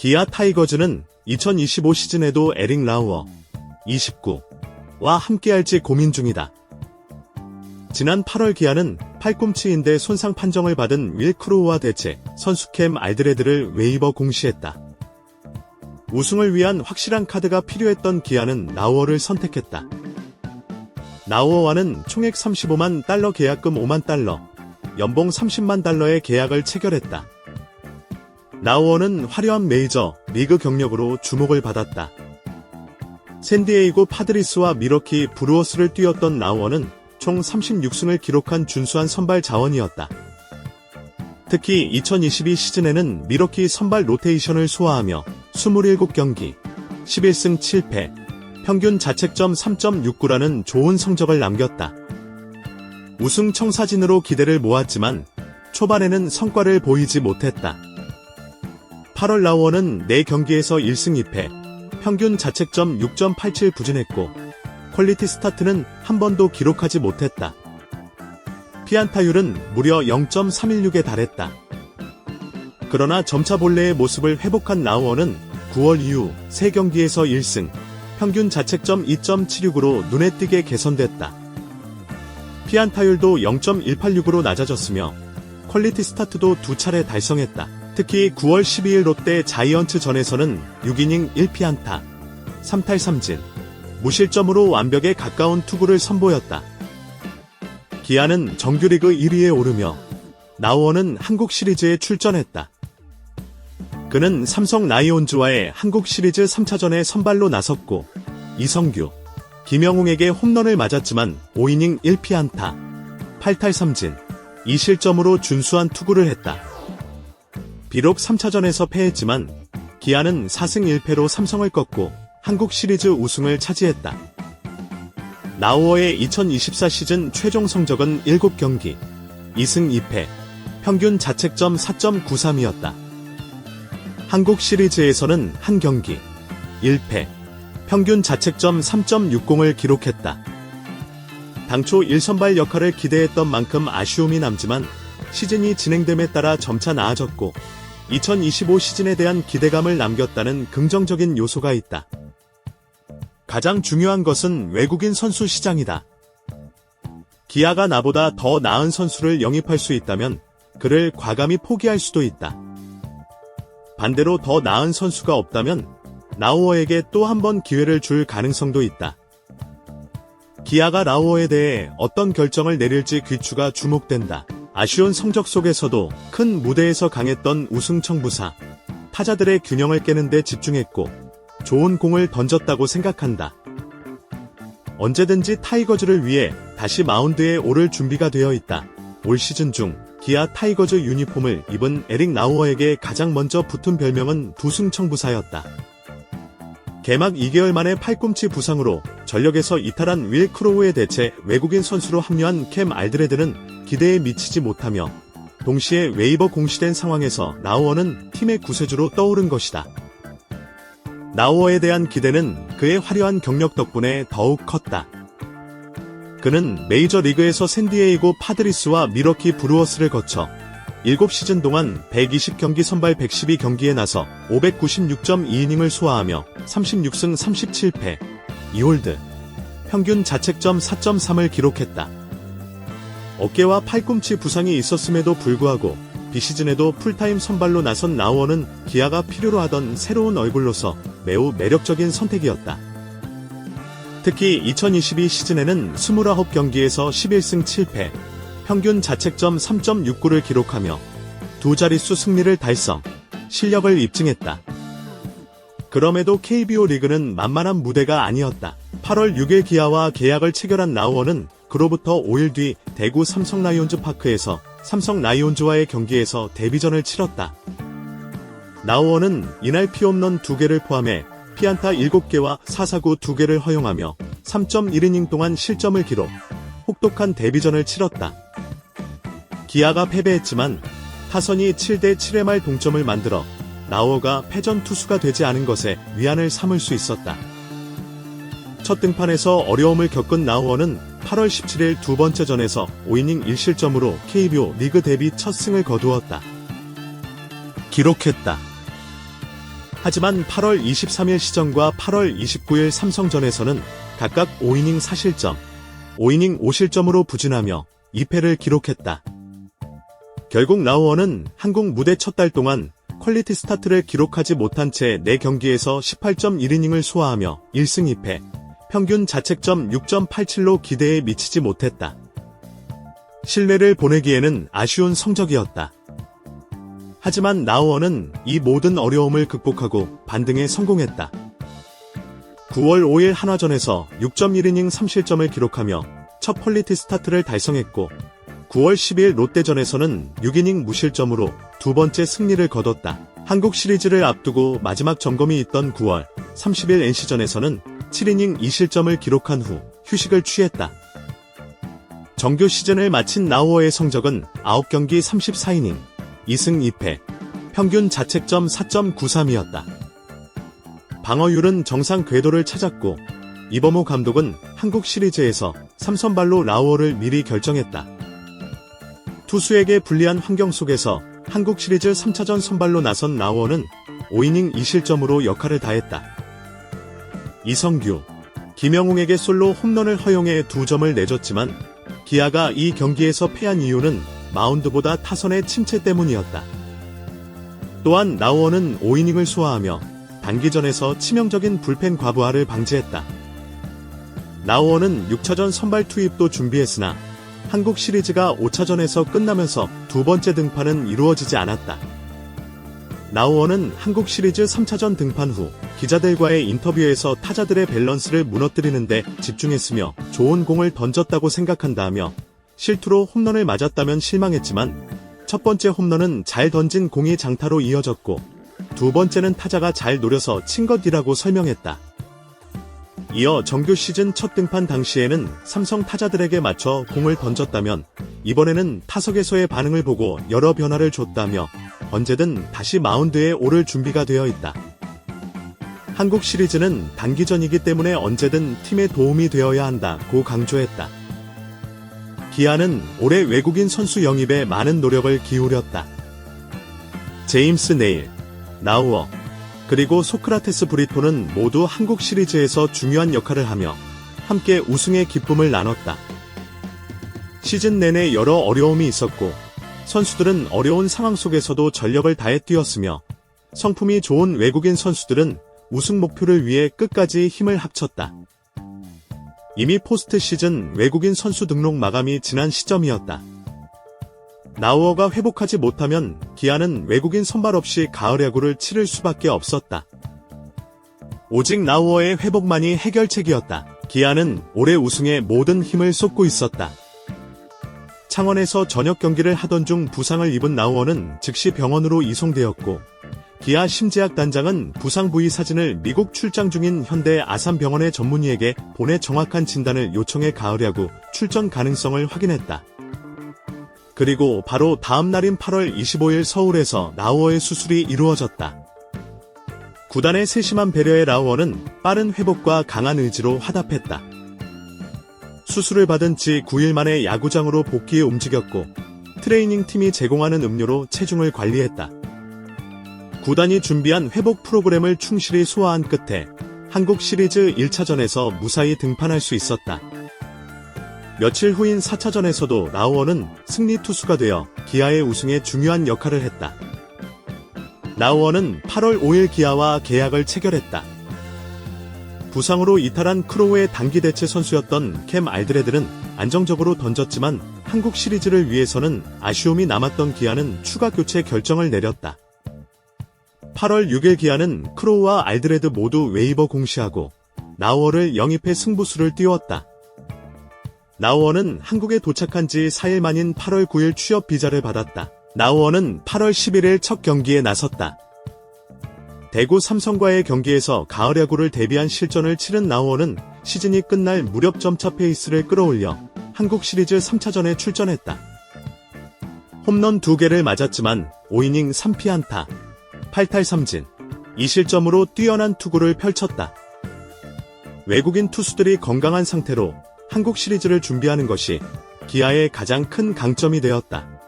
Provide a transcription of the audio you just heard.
기아 타이거즈는 2025 시즌에도 에릭 라우어 29와 함께할지 고민 중이다. 지난 8월 기아는 팔꿈치 인대 손상 판정을 받은 윌 크로우와 대체 선수 캠 알드레드를 웨이버 공시했다. 우승을 위한 확실한 카드가 필요했던 기아는 라우어를 선택했다. 라우어와는 총액 $35만 계약금 $5만, 연봉 $30만 계약을 체결했다. 라우어는 화려한 메이저 리그 경력으로 주목을 받았다. 샌디에이고 파드리스와 밀워키 브루어스를 뛰었던 라우어는 총 36승을 기록한 준수한 선발 자원이었다. 특히 2022 시즌에는 밀워키 선발 로테이션을 소화하며 27경기, 11승 7패, 평균 자책점 3.69라는 좋은 성적을 남겼다. 우승 청사진으로 기대를 모았지만 초반에는 성과를 보이지 못했다. 8월 라우어는 4경기에서 1승 2패, 평균 자책점 6.87 부진했고 퀄리티 스타트는 한 번도 기록하지 못했다. 피안타율은 무려 0.316에 달했다. 그러나 점차 본래의 모습을 회복한 라우어는 9월 이후 3경기에서 1승, 평균 자책점 2.76으로 눈에 띄게 개선됐다. 피안타율도 0.186으로 낮아졌으며 퀄리티 스타트도 2차례 달성했다. 특히 9월 12일 롯데 자이언츠전에서는 6이닝 1피안타, 3탈 3진, 무실점으로 완벽에 가까운 투구를 선보였다. 기아는 정규리그 1위에 오르며 라우어는 한국 시리즈에 출전했다. 그는 삼성 라이온즈와의 한국 시리즈 3차전에 선발로 나섰고 이성규, 김영웅에게 홈런을 맞았지만 5이닝 1피안타, 8탈 3진, 2실점으로 준수한 투구를 했다. 비록 3차전에서 패했지만 기아는 4승 1패로 삼성을 꺾고 한국 시리즈 우승을 차지했다. 라우어의 2024 시즌 최종 성적은 7경기, 2승 2패, 평균 자책점 4.93이었다. 한국 시리즈에서는 1경기, 1패, 평균 자책점 3.60을 기록했다. 당초 1선발 역할을 기대했던 만큼 아쉬움이 남지만 시즌이 진행됨에 따라 점차 나아졌고 2025 시즌에 대한 기대감을 남겼다는 긍정적인 요소가 있다. 가장 중요한 것은 외국인 선수 시장이다. 기아가 나보다 더 나은 선수를 영입할 수 있다면 그를 과감히 포기할 수도 있다. 반대로 더 나은 선수가 없다면 라우어에게 또 한 번 기회를 줄 가능성도 있다. 기아가 라우어에 대해 어떤 결정을 내릴지 귀추가 주목된다. 아쉬운 성적 속에서도 큰 무대에서 강했던 우승 청부사, 타자들의 균형을 깨는 데 집중했고 좋은 공을 던졌다고 생각한다. 언제든지 타이거즈를 위해 다시 마운드에 오를 준비가 되어 있다. 올 시즌 중 기아 타이거즈 유니폼을 입은 에릭 라우어에게 가장 먼저 붙은 별명은 두승 청부사였다. 개막 2개월 만에 팔꿈치 부상으로 전력에서 이탈한 윌 크로우에 대체 외국인 선수로 합류한 캠 알드레드는 기대에 미치지 못하며 동시에 웨이버 공시된 상황에서 라우어는 팀의 구세주로 떠오른 것이다. 라우어에 대한 기대는 그의 화려한 경력 덕분에 더욱 컸다. 그는 메이저리그에서 샌디에이고 파드리스와 밀워키 브루어스를 거쳐 7시즌 동안 120경기 선발 112경기에 나서 596.2이닝을 소화하며 36승 37패, 2홀드, 평균 자책점 4.3을 기록했다. 어깨와 팔꿈치 부상이 있었음에도 불구하고 비시즌에도 풀타임 선발로 나선 라우어는 기아가 필요로 하던 새로운 얼굴로서 매우 매력적인 선택이었다. 특히 2022 시즌에는 29경기에서 11승 7패, 평균 자책점 3.69를 기록하며 두 자릿수 승리를 달성, 실력을 입증했다. 그럼에도 KBO 리그는 만만한 무대가 아니었다. 8월 6일 기아와 계약을 체결한 라우어는 그로부터 5일 뒤 대구 삼성 라이온즈 파크에서 삼성 라이온즈와의 경기에서 데뷔전을 치렀다. 라우어는 이날 피홈런 2개를 포함해 피안타 7개와 사사구 2개를 허용하며 3.1이닝 동안 실점을 기록, 혹독한 데뷔전을 치렀다. 기아가 패배했지만 타선이 7대7의 말 동점을 만들어 라우어가 패전 투수가 되지 않은 것에 위안을 삼을 수 있었다. 첫 등판에서 어려움을 겪은 라우어는 8월 17일 두 번째 전에서 5이닝 1실점으로 KBO 리그 데뷔 첫 승을 거두었다. 기록했다. 하지만 8월 23일 시전과 8월 29일 삼성전에서는 각각 5이닝 4실점, 5이닝 5실점으로 부진하며 2패를 기록했다. 결국 라우어는 한국 무대 첫 달 동안 퀄리티 스타트를 기록하지 못한 채 4경기에서 18.1이닝을 소화하며 1승 2패, 평균 자책점 6.87로 기대에 미치지 못했다. 신뢰를 보내기에는 아쉬운 성적이었다. 하지만 라우어는 이 모든 어려움을 극복하고 반등에 성공했다. 9월 5일 한화전에서 6.1이닝 3실점을 기록하며 첫 퀄리티 스타트를 달성했고 9월 12일 롯데전에서는 6이닝 무실점으로 두 번째 승리를 거뒀다. 한국 시리즈를 앞두고 마지막 점검이 있던 9월 30일 NC전에서는 7이닝 2실점을 기록한 후 휴식을 취했다. 정규 시즌을 마친 라우어의 성적은 9경기 34이닝, 2승 2패, 평균 자책점 4.93이었다. 방어율은 정상 궤도를 찾았고 이범호 감독은 한국 시리즈에서 3선발로 라우어를 미리 결정했다. 투수에게 불리한 환경 속에서 한국 시리즈 3차전 선발로 나선 라우어는 5이닝 2실점으로 역할을 다했다. 이성규, 김영웅에게 솔로 홈런을 허용해 2점을 내줬지만 기아가 이 경기에서 패한 이유는 마운드보다 타선의 침체 때문이었다. 또한 라우어는 5이닝을 소화하며 단기전에서 치명적인 불펜 과부하를 방지했다. 라우어는 6차전 선발 투입도 준비했으나 한국 시리즈가 5차전에서 끝나면서 두 번째 등판은 이루어지지 않았다. 라우어는 한국 시리즈 3차전 등판 후 기자들과의 인터뷰에서 타자들의 밸런스를 무너뜨리는데 집중했으며 좋은 공을 던졌다고 생각한다며 실투로 홈런을 맞았다면 실망했지만 첫 번째 홈런은 잘 던진 공이 장타로 이어졌고 두 번째는 타자가 잘 노려서 친 것이라고 설명했다. 이어 정규 시즌 첫 등판 당시에는 삼성 타자들에게 맞춰 공을 던졌다면 이번에는 타석에서의 반응을 보고 여러 변화를 줬다며 언제든 다시 마운드에 오를 준비가 되어 있다. 한국 시리즈는 단기전이기 때문에 언제든 팀에 도움이 되어야 한다고 강조했다. 기아는 올해 외국인 선수 영입에 많은 노력을 기울였다. 제임스 네일, 라우어, 그리고 소크라테스 브리토는 모두 한국 시리즈에서 중요한 역할을 하며 함께 우승의 기쁨을 나눴다. 시즌 내내 여러 어려움이 있었고 선수들은 어려운 상황 속에서도 전력을 다해 뛰었으며 성품이 좋은 외국인 선수들은 우승 목표를 위해 끝까지 힘을 합쳤다. 이미 포스트 시즌 외국인 선수 등록 마감이 지난 시점이었다. 라우어가 회복하지 못하면 기아는 외국인 선발 없이 가을 야구를 치를 수밖에 없었다. 오직 라우어의 회복만이 해결책이었다. 기아는 올해 우승에 모든 힘을 쏟고 있었다. 창원에서 저녁 경기를 하던 중 부상을 입은 라우어는 즉시 병원으로 이송되었고 기아 심재학 단장은 부상 부위 사진을 미국 출장 중인 현대 아산병원의 전문의에게 보내 정확한 진단을 요청해 가을 야구 출전 가능성을 확인했다. 그리고 바로 다음 날인 8월 25일 서울에서 라우어의 수술이 이루어졌다. 구단의 세심한 배려에 라우어는 빠른 회복과 강한 의지로 화답했다. 수술을 받은 지 9일 만에 야구장으로 복귀해 움직였고 트레이닝 팀이 제공하는 음료로 체중을 관리했다. 구단이 준비한 회복 프로그램을 충실히 소화한 끝에 한국 시리즈 1차전에서 무사히 등판할 수 있었다. 며칠 후인 4차전에서도 라우어는 승리 투수가 되어 기아의 우승에 중요한 역할을 했다. 라우어는 8월 5일 기아와 계약을 체결했다. 부상으로 이탈한 크로우의 단기 대체 선수였던 캠 알드레드는 안정적으로 던졌지만 한국 시리즈를 위해서는 아쉬움이 남았던 기아는 추가 교체 결정을 내렸다. 8월 6일 기아는 크로우와 알드레드 모두 웨이버 공시하고 라우어를 영입해 승부수를 띄웠다. 라우어는 한국에 도착한 지 4일 만인 8월 9일 취업 비자를 받았다. 라우어는 8월 11일 첫 경기에 나섰다. 대구 삼성과의 경기에서 가을 야구를 대비한 실전을 치른 라우어는 시즌이 끝날 무렵 점차 페이스를 끌어올려 한국 시리즈 3차전에 출전했다. 홈런 2개를 맞았지만 5이닝 3피 1타, 8탈 3진, 2실점으로 뛰어난 투구를 펼쳤다. 외국인 투수들이 건강한 상태로 한국 시리즈를 준비하는 것이 기아의 가장 큰 강점이 되었다.